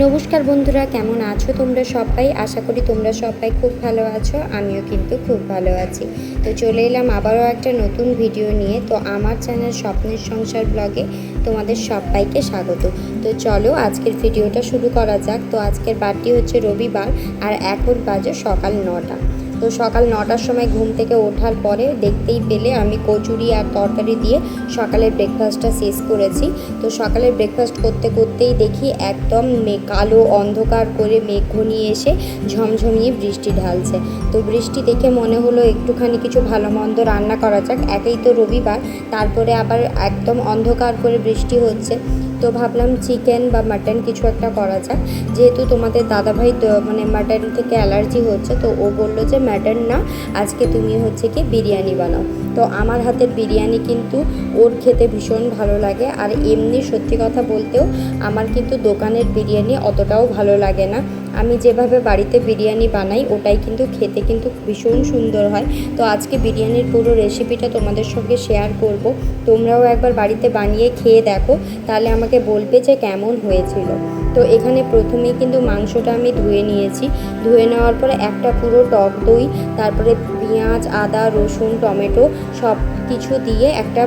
নমস্কার বন্ধুরা, কেমন আছো তোমরা সবাই? আশা করি তোমরা সবাই খুব ভালো আছো। আমিও কিন্তু খুব ভালো আছি। তো চলে এলাম আবারও একটা নতুন ভিডিও নিয়ে। তো আমার চ্যানেল স্বপ্নের সংসার ব্লগে তোমাদের সবাইকে স্বাগত। তো চলো আজকের ভিডিওটা শুরু করা যাক। তো আজকের বারটি হচ্ছে রবিবার, আর এখন বাজে সকাল 9টা। তো সকাল 9টার সময় ঘুম থেকে ওঠার পরে দেখতেই পেলে আমি কচুরি আর তরকারি দিয়ে সকালের ব্রেকফাস্টটা শেষ করেছি। তো সকালের ব্রেকফাস্ট করতে করতেই দেখি একদম কালো অন্ধকার করে মেঘ ঘনিয়ে এসে ঝমঝমিয়ে বৃষ্টি ঢালছে। তো বৃষ্টি দেখে মনে হলো একটুখানি কিছু ভালো মন্দ রান্না করা যাক। একেই তো রবিবার, তারপরে আবার একদম অন্ধকার করে বৃষ্টি হচ্ছে। তো ভাবলাম চিকেন বা মাটন কিছু একটা করা যাক। যেহেতু তোমাদের দাদাভাই মানে মাটন থেকে অ্যালার্জি হচ্ছে, তো ও বললো যে মাটন না, আজকে তুমি হচ্ছে কি বিরিয়ানি বানাও। তো আমার হাতের বিরিয়ানি কিন্তু ওর খেতে ভীষণ ভালো লাগে। আর এমনি সত্যি কথা বলতেও আমার কিন্তু দোকানের বিরিয়ানি অতটাও ভালো লাগে না। আমি যেভাবে বাড়িতে বিরিয়ানি বানাই ওটাই কিন্তু খেতে কিন্তু ভীষণ সুন্দর হয়। তো আজকে বিরিয়ানির পুরো রেসিপিটা তোমাদের সঙ্গে শেয়ার করব। তোমরাও একবার বাড়িতে বানিয়ে খেয়ে দেখো, তাহলে আমাকে বলবে যে কেমন হয়েছিল। তো এখানে প্রথমেই কিন্তু মাংসটা আমি ধুয়ে নিয়েছি। ধুয়ে নেওয়ার পরে একটা পুরো টক দই, তারপরে পেঁয়াজ, আদা, রসুন, টমেটো সব কিছু দিয়ে একটা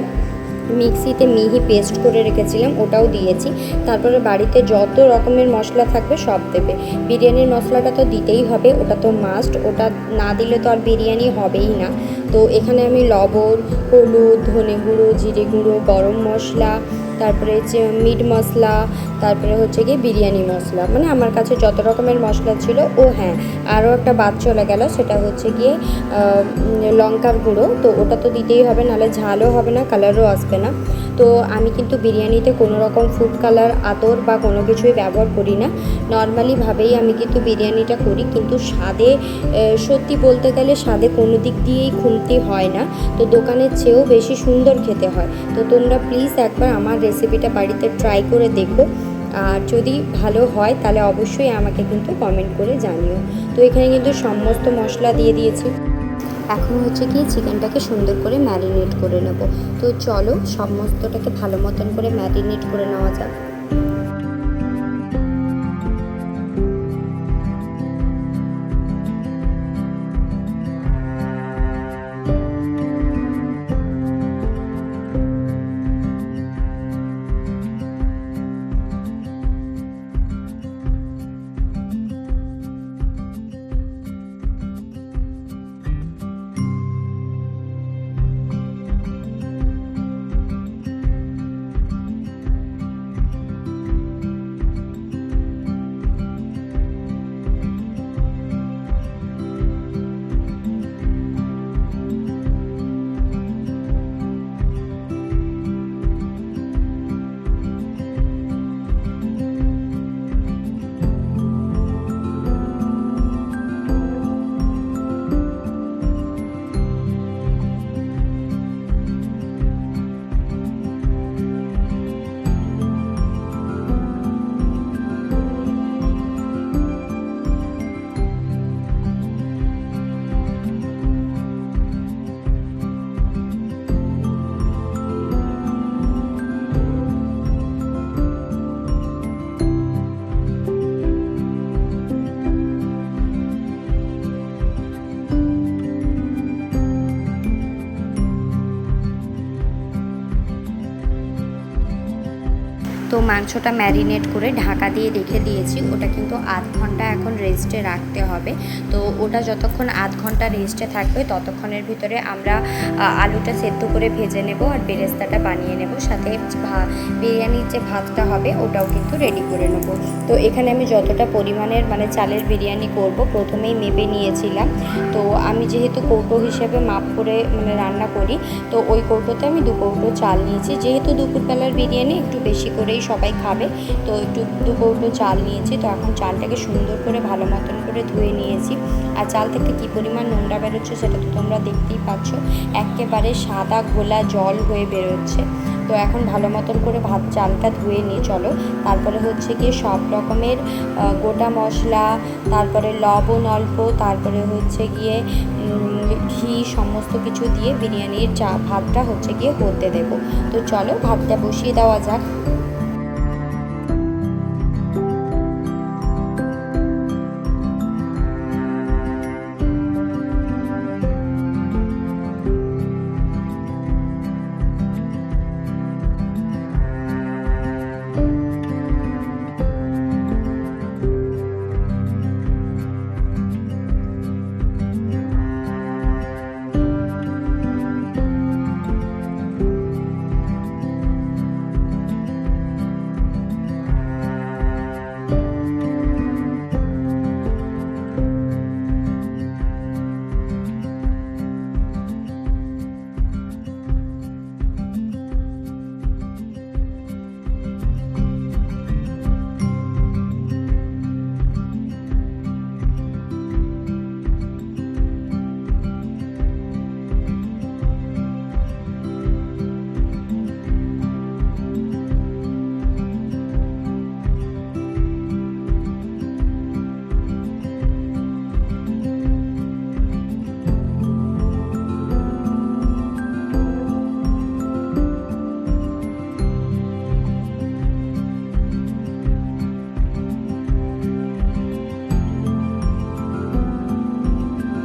মিক্সিতে মিহি পেস্ট করে রেখেছিলাম, ওটাও দিয়েছি। তারপরে বাড়িতে যত রকমের মশলা থাকবে সব দেবে। বিরিয়ানির মশলাটা তো দিতেই হবে, ওটা তো মাস্ট। ওটা না দিলে তো আর বিরিয়ানি হবেই না। তো এখানে আমি লবণ, হলুদ, ধনে গুঁড়ো, জিরে গুঁড়ো, গরম মশলা, তারপরে মিট মশলা, তারপরে হচ্ছে গিয়ে বিরিয়ানি মশলা, মানে আমার কাছে যত রকমের মশলা ছিল। ও হ্যাঁ, আরও একটা বাদ চলে গেল, সেটা হচ্ছে গিয়ে লঙ্কার গুঁড়ো। তো ওটা তো দিতেই হবে, নাহলে ঝালও হবে না, কালারও আসবে না। তো আমি কিন্তু বিরিয়ানিতে কোনো রকম ফুড কালার, আতর বা কোনো কিছুই ব্যবহার করি না। নর্মালিভাবেই আমি কিন্তু বিরিয়ানিটা করি, কিন্তু স্বাদে সত্যি বলতে গেলে স্বাদে কোনো দিক দিয়েই কমতি হয় না। তো দোকানের চেয়েও বেশি সুন্দর খেতে হয়। তো তোমরা প্লিজ একবার আমার রেসিপিটা বাড়িতে ট্রাই করে দেখো, আর যদি ভালো হয় তাহলে অবশ্যই আমাকে কিন্তু কমেন্ট করে জানিও। তো এখানে কিন্তু সমস্ত মশলা দিয়ে দিয়েছি। এখন হচ্ছে কি চিকেনটাকে সুন্দর করে ম্যারিনেট করে নেব। তো চলো সমস্তটাকে ভালো মতন করে ম্যারিনেট করে নেওয়া যাক। তো মাংসটা ম্যারিনেট করে ঢাকা দিয়ে রেখে দিয়েছি। ওটা কিন্তু আধ ঘন্টা এখন রেস্টে রাখতে হবে। তো ওটা যতক্ষণ আধ ঘন্টা রেস্টে থাকবে ততক্ষণের ভিতরে আমরা আলুটা সেদ্ধ করে ভেজে নেব আর বেরেস্তাটা বানিয়ে নেব। সাথে বিরিয়ানির যে ভাতটা হবে ওটাও কিন্তু রেডি করে নেব। তো এখানে আমি যতটা পরিমাণের মানে চালের বিরিয়ানি করব প্রথমেই মেপে নিয়েছিলাম। তো আমি যেহেতু কৌটো হিসেবে মাপ করে মানে রান্না করি, তো ওই কৌটোতে আমি 2 কৌটো চাল নিয়েছি। যেহেতু দুপুরবেলার বিরিয়ানি একটু বেশি করেই সবাই খাবে, তো একটু 2 কৌটো চাল নিয়েছি। তো এখন চালটাকে সুন্দর করে ভালো মতন করে ধুয়ে নিয়েছি। আর চাল থেকে কী পরিমাণ নোংরা বেরোচ্ছে সেটা তো তোমরা দেখতেই পাচ্ছ, একেবারে সাদা ঘোলা জল হয়ে বেরোচ্ছে। তো এখন ভালো মতন করে চালটা ধুয়ে নিই। চলো তারপরে হচ্ছে গিয়ে সব রকমের গোটা মশলা, তারপরে লবণ অল্প, তারপরে হচ্ছে গিয়ে ঘি সমস্ত কিছু দিয়ে বিরিয়ানির ভাতটা হচ্ছে গিয়ে হতে দেবো। তো চলো ভাতটা বসিয়ে দেওয়া যাক।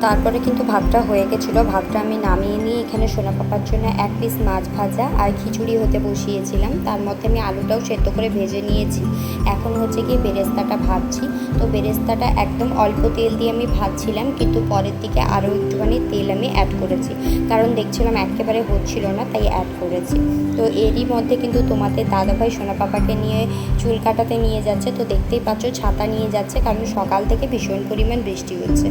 তারপরে কিন্তু ভাতটা হয়ে গেছিলো। ভাতটা আমি নামিয়ে নিয়ে এখানে সোনা পাপার জন্য 1 পিস মাছ ভাজা আর খিচুড়ি হতে বসিয়েছিলাম। তার মধ্যে আমি আলুটাও সেদ্ধ করে ভেজে নিয়েছি। এখন হচ্ছে গিয়ে বেরেস্তাটা ভাজছি। তো বেরেস্তাটা একদম অল্প তেল দিয়ে আমি ভাজছিলাম, কিন্তু পরের দিকে আরও একটুখানি তেল আমি অ্যাড করেছি, কারণ দেখছিলাম একেবারে হচ্ছিল না, তাই অ্যাড করেছি। তো এরই মধ্যে কিন্তু তোমাদের দাদাভাই সোনা পাপাকে নিয়ে চুল কাটাতে নিয়ে যাচ্ছে। তো দেখতেই পাচ্ছ ছাতা নিয়ে যাচ্ছে, কারণ সকাল থেকে ভীষণ পরিমাণ বৃষ্টি হচ্ছে।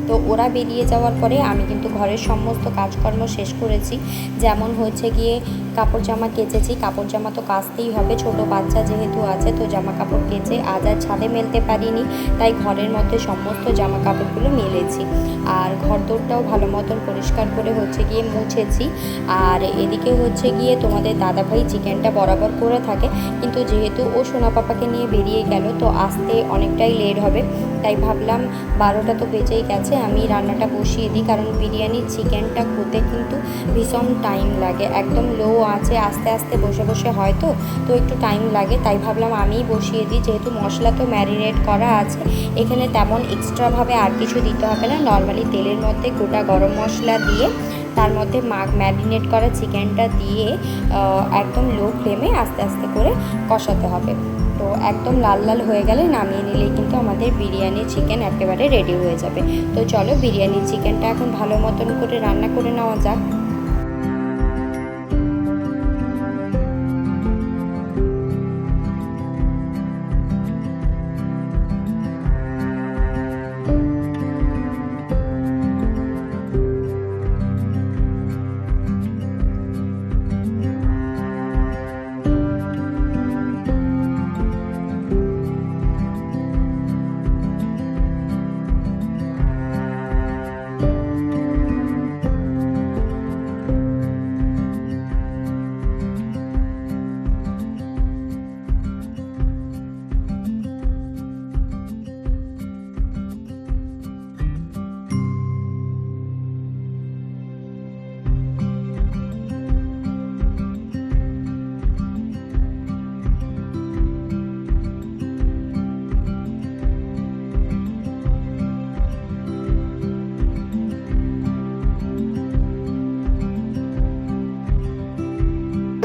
তো ওরা বেরিয়ে যাওয়ার পরে আমি কিন্তু ঘরের সমস্ত কাজকর্ম শেষ করেছি। যেমন হচ্ছে গিয়ে কাপড় জামা কেচেছি, কাপড় জামা তো কাচতেই হবে, ছোট বাচ্চা যেহেতু আছে। তো জামা কাপড় কেচে আজ আর ছাদে মেলতে পারিনি, তাই ঘরের মধ্যে সমস্ত জামা কাপড়গুলো মেলেছি। আর ঘরদোরটাও ভালো মতন পরিষ্কার করে হচ্ছে গিয়ে মুছেছি। আর এদিকে হচ্ছে গিয়ে তোমাদের দাদাভাই চিকেনটা বরাবর করে থাকে, কিন্তু যেহেতু ও সোনা পাপাকে নিয়ে বেরিয়ে গেল, তো আসতে অনেকটাই লেট হবে, তাই ভাবলাম 12টা তো বেজেই গেছে, আমি রান্নাটা বসিয়ে দিই। কারণ বিরিয়ানির চিকেনটা হতে কিন্তু ভীষণ টাইম লাগে, একদম লো আছে, আস্তে আস্তে বসে বসে হয়, তো একটু টাইম লাগে। তাই ভাবলাম আমিই বসিয়ে দিই, যেহেতু মশলা তো ম্যারিনেট করা আছে, এখানে তেমন এক্সট্রাভাবে আর কিছু দিতে হবে না। নর্মালি তেলের মধ্যে গোটা গরম মশলা দিয়ে তার মধ্যে ম্যারিনেট করা চিকেনটা দিয়ে একদম লো ফ্লেমে আস্তে আস্তে করে কষাতে হবে। তো একদম লাল লাল হয়ে গেলে নামিয়ে নিলেই কিন্তু আমাদের বিরিয়ানির চিকেন একেবারে রেডি হয়ে যাবে। তো চলো বিরিয়ানির চিকেনটা এখন ভালো মতন করে রান্না করে নেওয়া যাক।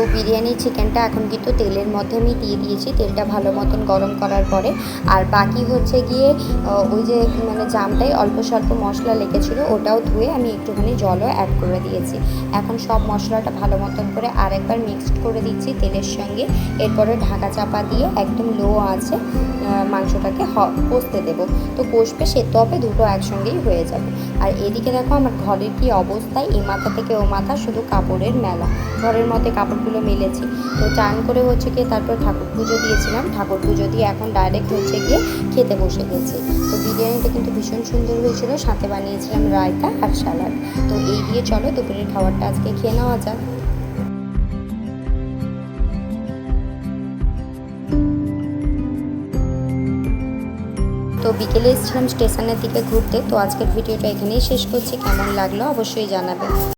তো বিরিয়ানির চিকেনটা এখন কিন্তু তেলের মধ্যে আমি দিয়ে দিয়েছি, তেলটা ভালো মতন গরম করার পরে। আর বাকি হচ্ছে গিয়ে ওই যে জামটাই অল্প স্বল্প মশলা লেগেছিলো, ওটাও ধুয়ে আমি একটুখানি জলও অ্যাড করে দিয়েছি। এখন সব মশলাটা ভালো মতন করে আরেকবার মিক্সড করে দিচ্ছি তেলের সঙ্গে। এরপরে ঢাকা চাপা দিয়ে একদম লো আছে মাংসটাকে কষতে দেবো। তো কষবে, সেদ্ধ হবে, দুটো একসঙ্গেই হয়ে যাবে। আর এদিকে দেখো আমার ঘরের কি অবস্থায়, এই মাথা থেকে ও মাথা শুধু কাপড়ের মেলা, ঘরের মধ্যে কাপড়গুলো মেলেছি। তো চান করে হচ্ছে গিয়ে তারপর ঠাকুর পুজো দিয়েছিলাম, ঠাকুর পুজো দিয়ে এখন ডাইরেক্ট হচ্ছে গিয়ে খেতে বসে গেছি। তো বিরিয়ানিটা কিন্তু ভীষণ সুন্দর হয়েছিল, সাথে বানিয়েছিলাম রায়তা আর স্যালাড। তো এই দিয়ে চলো দুপুরের খাবারটা আজকে খেয়ে নেওয়া যাক। তো বিকেলে এসেছিলাম স্টেশনের দিকে ঘুরতে। তো আজকের ভিডিওটা এখানেই শেষ করছি, কেমন লাগলো অবশ্যই জানাবে।